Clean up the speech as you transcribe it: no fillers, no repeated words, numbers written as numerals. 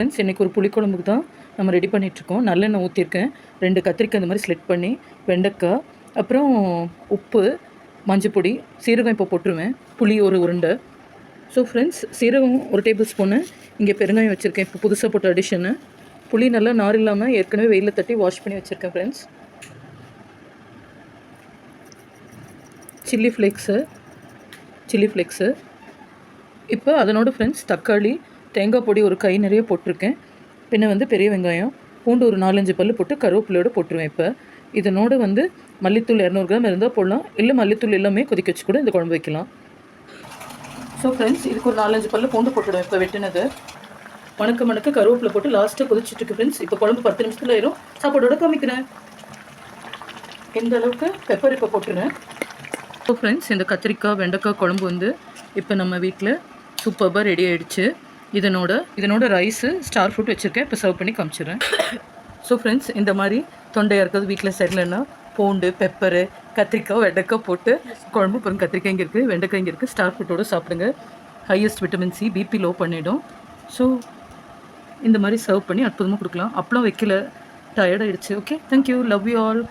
Friends, இன்றைக்கி ஒரு புளிக்குழம்புக்கு தான் நம்ம ரெடி பண்ணிகிட்ருக்கோம். நல்லெண்ணெய் ஊற்றிருக்கேன், 2 கத்திரிக்காய் இந்த மாதிரி ஸ்லிட் பண்ணி, வெண்டைக்காய், அப்புறம் உப்பு, மஞ்சப்பொடி, சீரகம் இப்போ போட்டுருவேன், புளி ஒரு உருண்டை. ஸோ ஃப்ரெண்ட்ஸ், சீரகம் 1 டேபிள் ஸ்பூனு, இங்கே பெருங்காயம் வச்சுருக்கேன், இப்போ புதுசாக போட்ட அடிஷனு. புளி நல்லா நார் இல்லாமல் ஏற்கனவே வெயிலில் தட்டி வாஷ் பண்ணி வச்சுருக்கேன் ஃப்ரெண்ட்ஸ். Chilli flakes. இப்போ அதனோட ஃப்ரெண்ட்ஸ் தக்காளி, தேங்காய் பொடி ஒரு கை நிறைய போட்டிருக்கேன், பின்ன பெரிய வெங்காயம், பூண்டு ஒரு 4-5 பல் போட்டு கருவேப்பிலையோடு போட்டுருவேன். இப்போ இதனோட மல்லித்தூள் 200 கிராம் இருந்தால் போடலாம், இல்லை மல்லித்தூள் எல்லாமே கொதிக்க வச்சு கூட இந்த குழம்பு வைக்கலாம். ஸோ ஃப்ரெண்ட்ஸ், இதுக்கு ஒரு 4-5 பல் பூண்டு போட்டுவிடுவேன். இப்போ வெட்டினது மணக்க கருவேப்பிலை போட்டு லாஸ்ட்டாக கொதிச்சுட்டுருக்கு ஃப்ரெண்ட்ஸ். இப்போ குழம்பு 10 நிமிஷத்தில் ஆயிரும். சாப்பாடோட காமிக்கிறேன். இந்த அளவுக்கு பெப்பர் இப்போ போட்டுருவேன். ஸோ ஃப்ரெண்ட்ஸ், இந்த கத்திரிக்காய் வெண்டைக்காய் குழம்பு இப்போ நம்ம வீட்டில் சூப்பராக ரெடி ஆகிடுச்சு. இதனோட ரைஸு ஸ்டார் ஃப்ரூட் வச்சுருக்கேன், இப்போ சர்வ் பண்ணி காமிச்சிடுறேன். ஸோ ஃப்ரெண்ட்ஸ், இந்த மாதிரி தொண்டையாக இருக்கிறது வீட்டில் சரியில்லைன்னா பூண்டு, பெப்பரு, கத்திரிக்காய், வெண்டைக்காய் போட்டு குழம்பு. அப்புறம் கத்திரிக்காய் இங்கே இருக்குது, வெண்டைக்காய் இங்கே இருக்குது, ஸ்டார் ஃப்ரூட்டோடு சாப்பிடுங்க. Highest vitamin C, BP low பண்ணிவிடும். ஸோ இந்த மாதிரி சர்வ் பண்ணி அற்புதமாக கொடுக்கலாம். அப்பளம் வைக்கல, டயர்டாகிடுச்சு. Okay, thank you, love you all.